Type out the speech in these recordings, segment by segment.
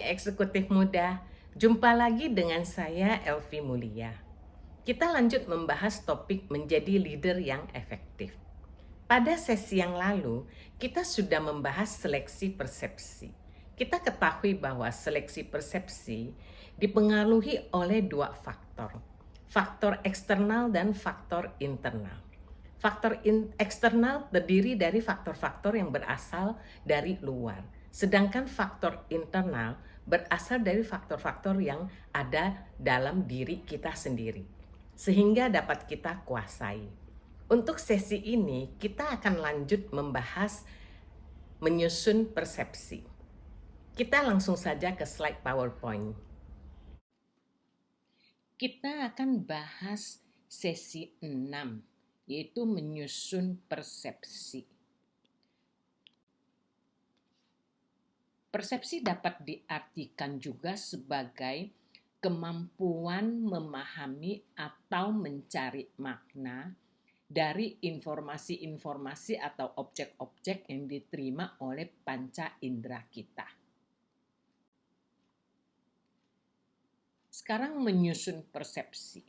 eksekutif muda. Jumpa lagi dengan saya Elvi Mulia. Kita lanjut membahas topik menjadi leader yang efektif. Pada sesi yang lalu, kita sudah membahas seleksi persepsi. Kita ketahui bahwa seleksi persepsi dipengaruhi oleh dua faktor. Faktor eksternal dan faktor internal. Faktor eksternal terdiri dari faktor-faktor yang berasal dari luar, sedangkan faktor internal berasal dari faktor-faktor yang ada dalam diri kita sendiri, sehingga dapat kita kuasai. Untuk sesi ini, kita akan lanjut membahas menyusun persepsi. Kita langsung saja ke slide PowerPoint. Kita akan bahas sesi 6, yaitu menyusun persepsi. Persepsi dapat diartikan juga sebagai kemampuan memahami atau mencari makna dari informasi-informasi atau objek-objek yang diterima oleh panca indera kita. Sekarang menyusun persepsi.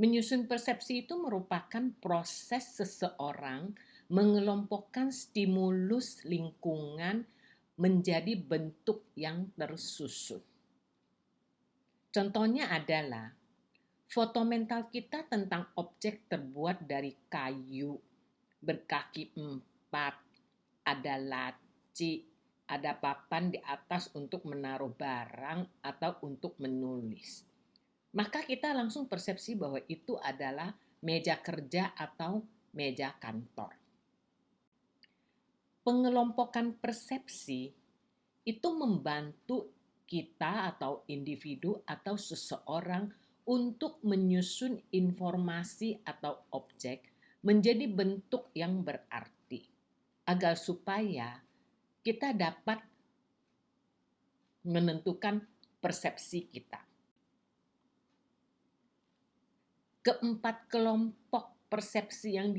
Menyusun persepsi itu merupakan proses seseorang mengelompokkan stimulus lingkungan menjadi bentuk yang tersusun. Contohnya adalah foto mental kita tentang objek terbuat dari kayu, berkaki 4, ada laci, ada papan di atas untuk menaruh barang atau untuk menulis. Maka kita langsung persepsi bahwa itu adalah meja kerja atau meja kantor. Pengelompokan persepsi itu membantu kita atau individu atau seseorang untuk menyusun informasi atau objek menjadi bentuk yang berarti, agar supaya kita dapat menentukan persepsi kita. Keempat kelompok persepsi yang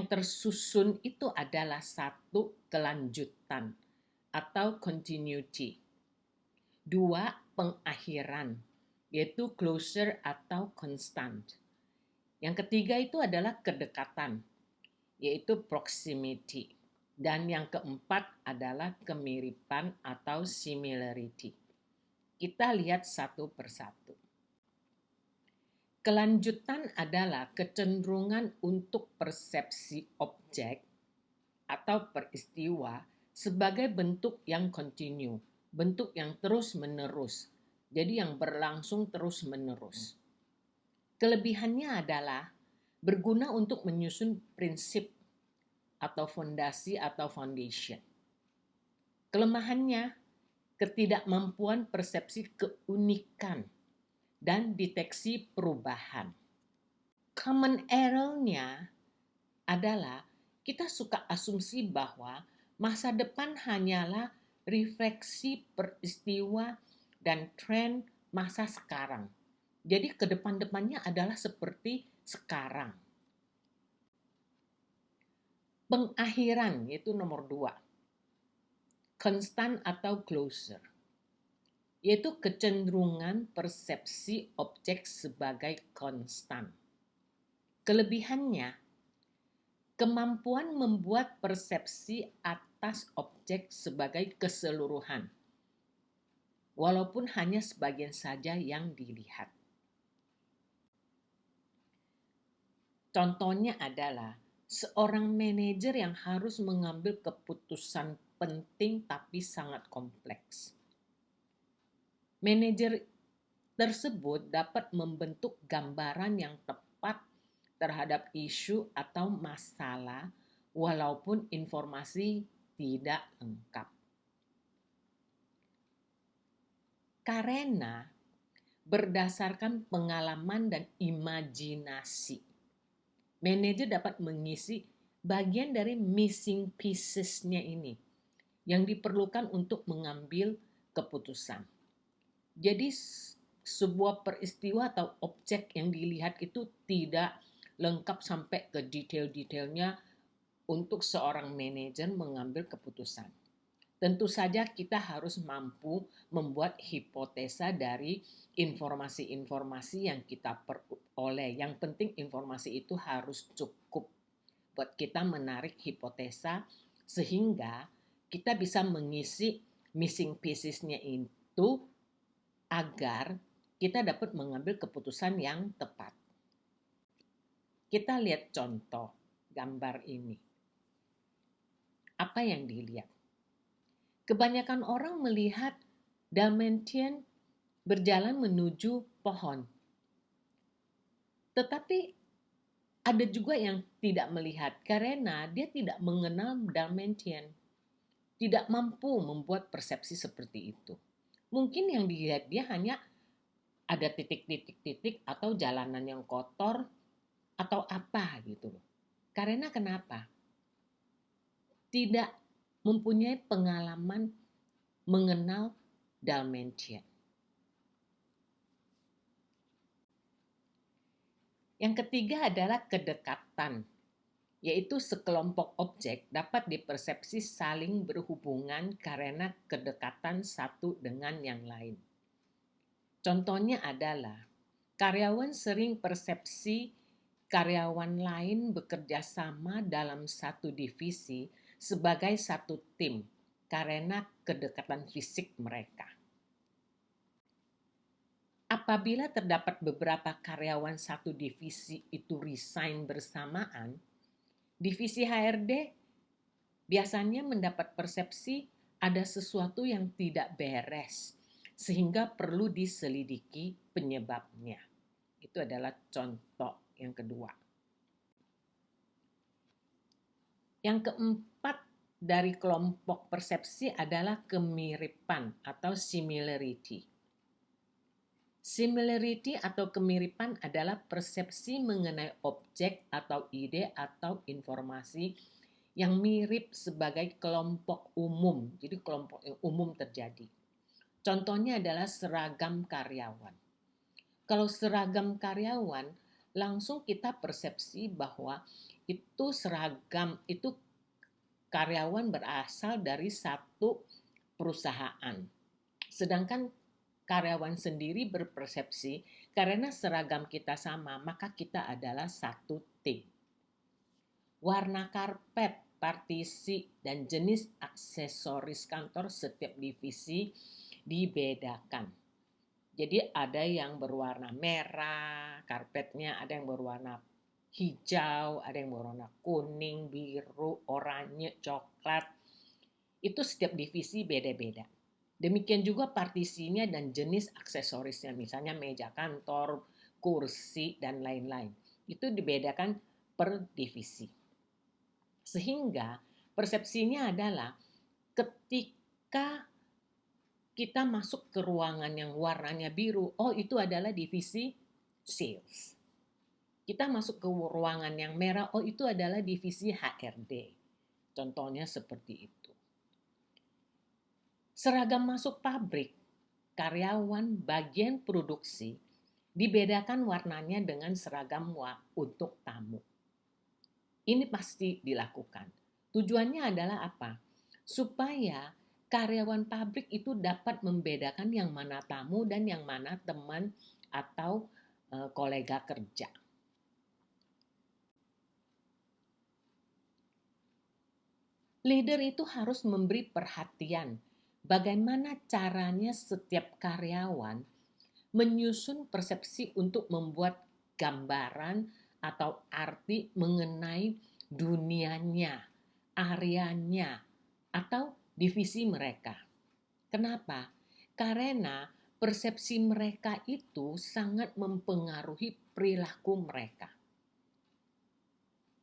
tersusun itu adalah satu, kelanjutan atau continuity. Dua, pengakhiran, yaitu closure atau constant. Yang ketiga itu adalah kedekatan, yaitu proximity. Dan yang keempat adalah kemiripan atau similarity. Kita lihat satu persatu. Kelanjutan adalah kecenderungan untuk persepsi objek atau peristiwa sebagai bentuk yang kontinu, bentuk yang terus-menerus, jadi yang berlangsung terus-menerus. Kelebihannya adalah berguna untuk menyusun prinsip atau fondasi atau foundation. Kelemahannya, ketidakmampuan persepsi keunikan dan deteksi perubahan. Common error-nya adalah kita suka asumsi bahwa masa depan hanyalah refleksi peristiwa dan tren masa sekarang. Jadi ke depan-depannya adalah seperti sekarang. Pengakhiran, yaitu nomor 2. Constant atau closure, yaitu kecenderungan persepsi objek sebagai konstan. Kelebihannya, kemampuan membuat persepsi atas objek sebagai keseluruhan, walaupun hanya sebagian saja yang dilihat. Contohnya adalah seorang manajer yang harus mengambil keputusan penting tapi sangat kompleks. Manajer tersebut dapat membentuk gambaran yang tepat terhadap isu atau masalah walaupun informasi tidak lengkap. Karena berdasarkan pengalaman dan imajinasi, manajer dapat mengisi bagian dari missing pieces-nya ini yang diperlukan untuk mengambil keputusan. Jadi sebuah peristiwa atau objek yang dilihat itu tidak lengkap sampai ke detail-detailnya untuk seorang manajer mengambil keputusan. Tentu saja kita harus mampu membuat hipotesa dari informasi-informasi yang kita peroleh. Yang penting informasi itu harus cukup buat kita menarik hipotesa sehingga kita bisa mengisi missing piecesnya itu agar kita dapat mengambil keputusan yang tepat. Kita lihat contoh gambar ini. Apa yang dilihat? Kebanyakan orang melihat Dalmatian berjalan menuju pohon. Tetapi ada juga yang tidak melihat karena dia tidak mengenal Dalmatian. Tidak mampu membuat persepsi seperti itu. Mungkin yang dilihat dia hanya ada titik-titik-titik atau jalanan yang kotor atau apa gitu loh. Karena kenapa? Tidak mempunyai pengalaman mengenal Dalmatian. Yang ketiga adalah kedekatan, yaitu sekelompok objek dapat dipersepsi saling berhubungan karena kedekatan satu dengan yang lain. Contohnya adalah karyawan sering persepsi karyawan lain bekerja sama dalam satu divisi sebagai satu tim karena kedekatan fisik mereka. Apabila terdapat beberapa karyawan satu divisi itu resign bersamaan, divisi HRD biasanya mendapat persepsi ada sesuatu yang tidak beres, sehingga perlu diselidiki penyebabnya. Itu adalah contoh yang kedua. Yang keempat dari kelompok persepsi adalah kemiripan atau similarity. Similarity atau kemiripan adalah persepsi mengenai objek atau ide atau informasi yang mirip sebagai kelompok umum. Jadi kelompok yang umum terjadi. Contohnya adalah seragam karyawan. Kalau seragam karyawan, langsung kita persepsi bahwa itu seragam, itu karyawan berasal dari satu perusahaan. Sedangkan karyawan sendiri berpersepsi karena seragam kita sama, maka kita adalah satu tim. Warna karpet, partisi, dan jenis aksesoris kantor setiap divisi dibedakan. Jadi ada yang berwarna merah, karpetnya ada yang berwarna hijau, ada yang berwarna kuning, biru, oranye, coklat. Itu setiap divisi beda-beda. Demikian juga partisinya dan jenis aksesorisnya, misalnya meja kantor, kursi, dan lain-lain. Itu dibedakan per divisi. Sehingga persepsinya adalah ketika kita masuk ke ruangan yang warnanya biru, oh itu adalah divisi sales. Kita masuk ke ruangan yang merah, oh itu adalah divisi HRD. Contohnya seperti itu. Seragam masuk pabrik, karyawan bagian produksi dibedakan warnanya dengan seragam untuk tamu. Ini pasti dilakukan. Tujuannya adalah apa? Supaya karyawan pabrik itu dapat membedakan yang mana tamu dan yang mana teman atau kolega kerja. Leader itu harus memberi perhatian bagaimana caranya setiap karyawan menyusun persepsi untuk membuat gambaran atau arti mengenai dunianya, areanya, atau divisi mereka. Kenapa? Karena persepsi mereka itu sangat mempengaruhi perilaku mereka.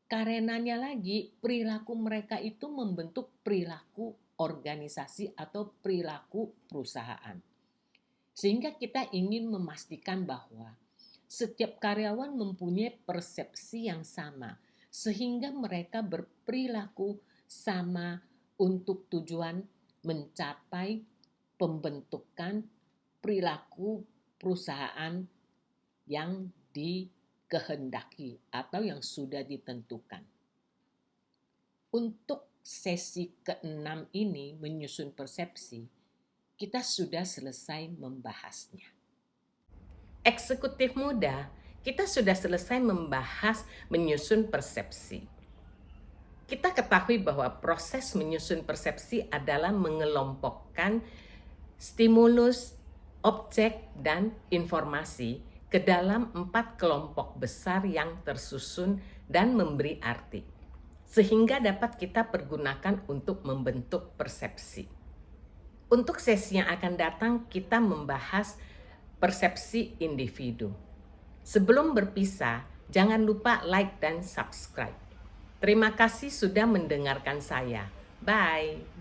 Karenanya lagi, perilaku mereka itu membentuk perilaku organisasi atau perilaku perusahaan. Sehingga kita ingin memastikan bahwa setiap karyawan mempunyai persepsi yang sama, sehingga mereka berperilaku sama untuk tujuan mencapai pembentukan perilaku perusahaan yang dikehendaki atau yang sudah ditentukan. Untuk sesi ke-6 ini menyusun persepsi, kita sudah selesai membahasnya. Eksekutif muda, kita sudah selesai membahas menyusun persepsi. Kita ketahui bahwa proses menyusun persepsi adalah mengelompokkan stimulus, objek, dan informasi ke dalam 4 kelompok besar yang tersusun dan memberi arti, sehingga dapat kita pergunakan untuk membentuk persepsi. Untuk sesi yang akan datang, kita membahas persepsi individu. Sebelum berpisah, jangan lupa like dan subscribe. Terima kasih sudah mendengarkan saya. Bye.